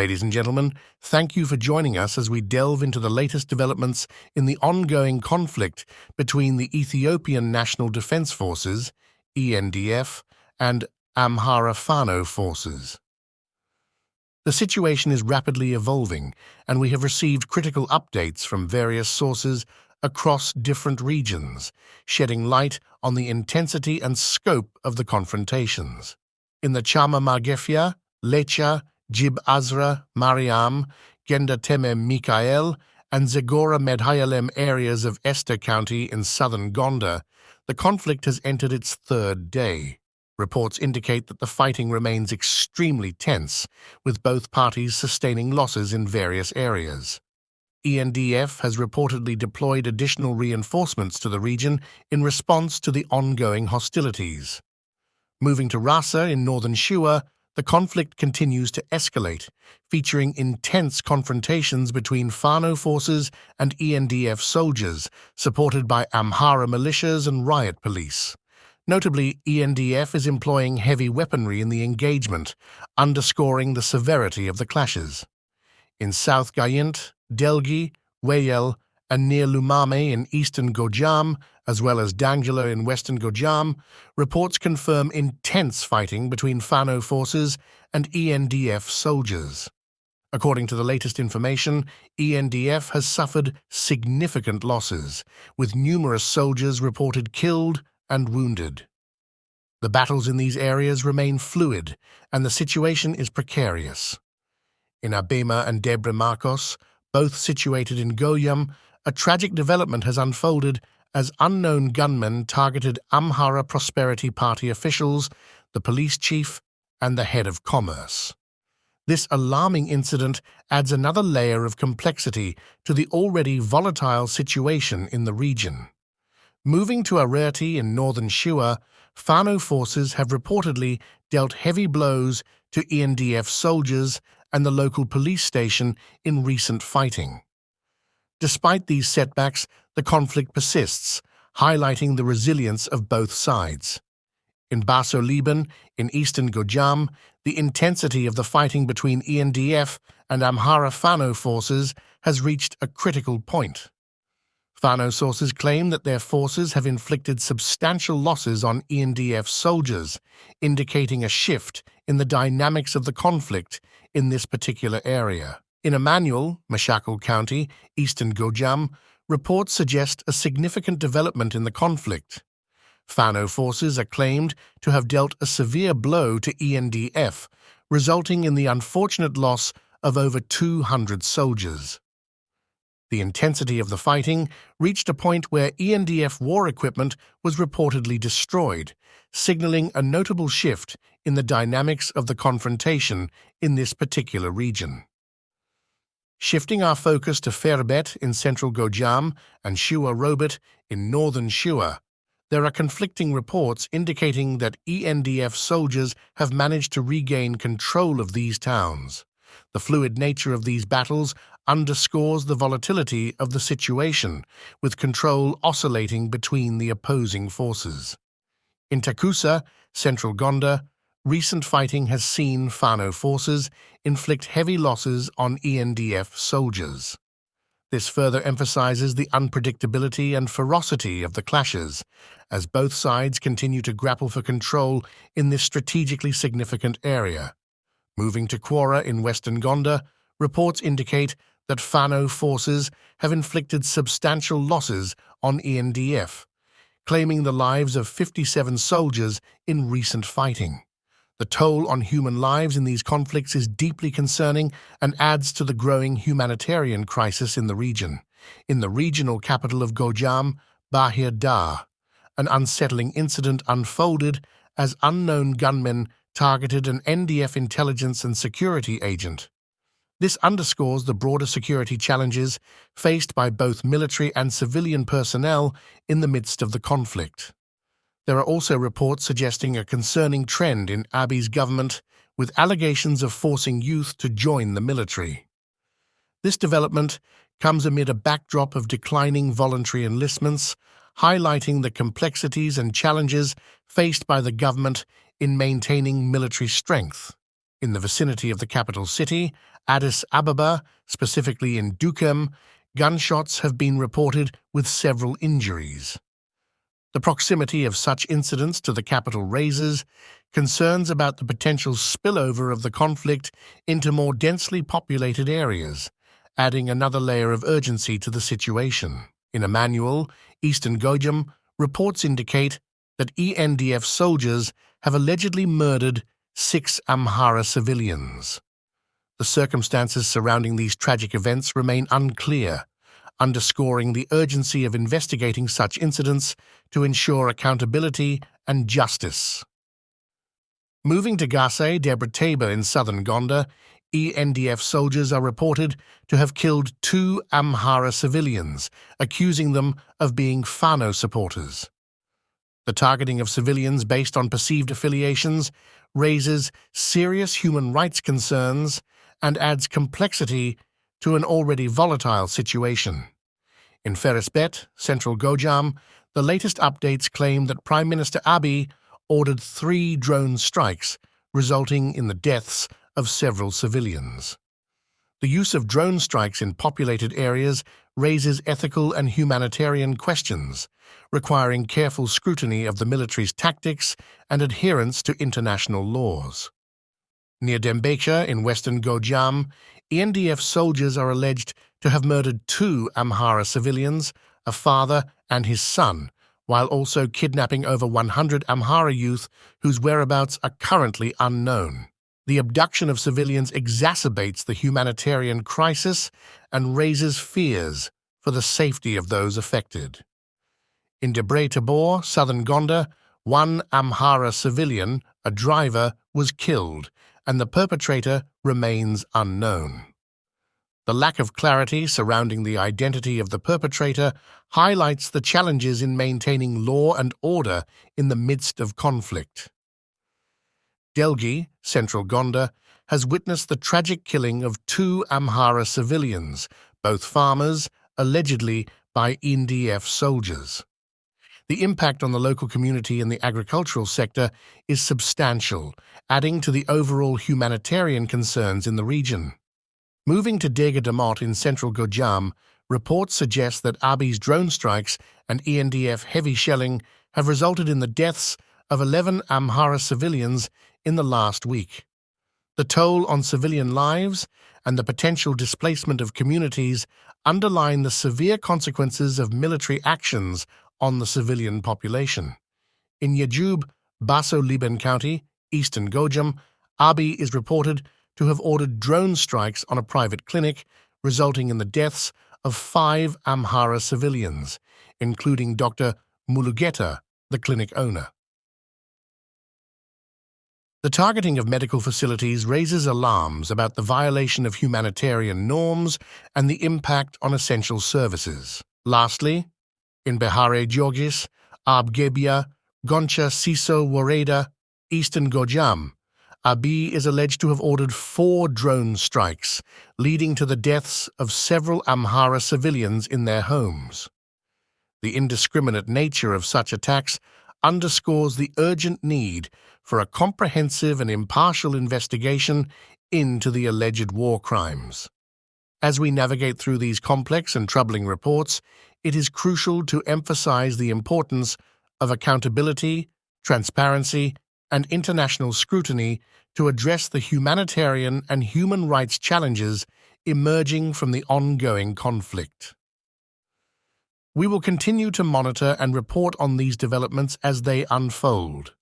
Ladies and gentlemen, thank you for joining us as we delve into the latest developments in the ongoing conflict between the Ethiopian National Defense Forces, ENDF, and Amhara Fano forces. The situation is rapidly evolving, and we have received critical updates from various sources across different regions, shedding light on the intensity and scope of the confrontations. In the Chama Magefia, Lecha, Jib Azra, Mariam, Genda Teme Mikael, and Zegora Medhayalem areas of Esther County in southern Gonda, the conflict has entered its third day. Reports indicate that the fighting remains extremely tense, with both parties sustaining losses in various areas. ENDF has reportedly deployed additional reinforcements to the region in response to the ongoing hostilities. Moving to Rasa in northern Shua, the conflict continues to escalate, featuring intense confrontations between Fano forces and ENDF soldiers, supported by Amhara militias and riot police. Notably, ENDF is employing heavy weaponry in the engagement, underscoring the severity of the clashes. In South Gayent, Delgi, Wayel, and near Lumame in eastern Gojam, as well as Dangela in western Gojam, reports confirm intense fighting between Fano forces and ENDF soldiers. According to the latest information, ENDF has suffered significant losses, with numerous soldiers reported killed and wounded. The battles in these areas remain fluid, and the situation is precarious. In Abema and Debre Marcos, both situated in Goyam, a tragic development has unfolded as unknown gunmen targeted Amhara Prosperity Party officials, the police chief, and the head of commerce. This alarming incident adds another layer of complexity to the already volatile situation in the region. Moving to Arerti in northern Shua, Fano forces have reportedly dealt heavy blows to ENDF soldiers and the local police station in recent fighting. Despite these setbacks, the conflict persists, highlighting the resilience of both sides. In Baso Liban, in eastern Gojam, the intensity of the fighting between ENDF and Amhara Fano forces has reached a critical point. Fano sources claim that their forces have inflicted substantial losses on ENDF soldiers, indicating a shift in the dynamics of the conflict in this particular area. In Emmanuel, Mashakal County, eastern Gojam, reports suggest a significant development in the conflict. Fano forces are claimed to have dealt a severe blow to ENDF, resulting in the unfortunate loss of over 200 soldiers. The intensity of the fighting reached a point where ENDF war equipment was reportedly destroyed, signaling a notable shift in the dynamics of the confrontation in this particular region. Shifting our focus to Ferbet in central Gojam and Shua Robert in northern Shua, there are conflicting reports indicating that ENDF soldiers have managed to regain control of these towns. The fluid nature of these battles underscores the volatility of the situation, with control oscillating between the opposing forces. In Takusa, central Gonda, recent fighting has seen Fano forces inflict heavy losses on ENDF soldiers. This further emphasizes the unpredictability and ferocity of the clashes, as both sides continue to grapple for control in this strategically significant area. Moving to Quora in western Gonda, reports indicate that Fano forces have inflicted substantial losses on ENDF, claiming the lives of 57 soldiers in recent fighting. The toll on human lives in these conflicts is deeply concerning and adds to the growing humanitarian crisis in the region. In the regional capital of Gojam, Bahir Dar, an unsettling incident unfolded as unknown gunmen targeted an NDF intelligence and security agent. This underscores the broader security challenges faced by both military and civilian personnel in the midst of the conflict. There are also reports suggesting a concerning trend in Abiy's government, with allegations of forcing youth to join the military. This development comes amid a backdrop of declining voluntary enlistments, highlighting the complexities and challenges faced by the government in maintaining military strength. In the vicinity of the capital city, Addis Ababa, specifically in Dukem, gunshots have been reported with several injuries. The proximity of such incidents to the capital raises concerns about the potential spillover of the conflict into more densely populated areas, adding another layer of urgency to the situation. In a manual, Eastern Gojam, reports indicate that ENDF soldiers have allegedly murdered 6 Amhara civilians. The circumstances surrounding these tragic events remain unclear, underscoring the urgency of investigating such incidents to ensure accountability and justice. Moving to Gase Debrateba in southern Gondar, ENDF soldiers are reported to have killed 2 Amhara civilians, accusing them of being Fano supporters. The targeting of civilians based on perceived affiliations raises serious human rights concerns and adds complexity to an already volatile situation. In Ferisbet, central Gojam, the latest updates claim that Prime Minister Abiy ordered 3 drone strikes, resulting in the deaths of several civilians. The use of drone strikes in populated areas raises ethical and humanitarian questions, requiring careful scrutiny of the military's tactics and adherence to international laws. Near Dembeka in western Gojam, ENDF soldiers are alleged to have murdered 2 Amhara civilians, a father and his son, while also kidnapping over 100 Amhara youth whose whereabouts are currently unknown. The abduction of civilians exacerbates the humanitarian crisis and raises fears for the safety of those affected. In Debre Tabor, southern Gondar, 1 Amhara civilian, a driver, was killed, and the perpetrator remains unknown. The lack of clarity surrounding the identity of the perpetrator highlights the challenges in maintaining law and order in the midst of conflict. Delgi, central Gondar, has witnessed the tragic killing of 2 Amhara civilians, both farmers, allegedly by ENDF soldiers. The impact on the local community and the agricultural sector is substantial, adding to the overall humanitarian concerns in the region. Moving to Dega Damot in central Gojam, reports suggest that Abiy's drone strikes and ENDF heavy shelling have resulted in the deaths of 11 Amhara civilians in the last week. The toll on civilian lives and the potential displacement of communities underline the severe consequences of military actions on the civilian population. In Yajub, Baso Liban County, eastern Gojam, Abiy is reported to have ordered drone strikes on a private clinic, resulting in the deaths of 5 Amhara civilians, including Dr. Mulugeta, the clinic owner. The targeting of medical facilities raises alarms about the violation of humanitarian norms and the impact on essential services. Lastly, in Behare Georgis, Abgebia, Goncha Siso Wareda, eastern Gojam, Abiy is alleged to have ordered 4 drone strikes, leading to the deaths of several Amhara civilians in their homes. The indiscriminate nature of such attacks underscores the urgent need for a comprehensive and impartial investigation into the alleged war crimes. As we navigate through these complex and troubling reports, it is crucial to emphasize the importance of accountability, transparency, and international scrutiny to address the humanitarian and human rights challenges emerging from the ongoing conflict. We will continue to monitor and report on these developments as they unfold.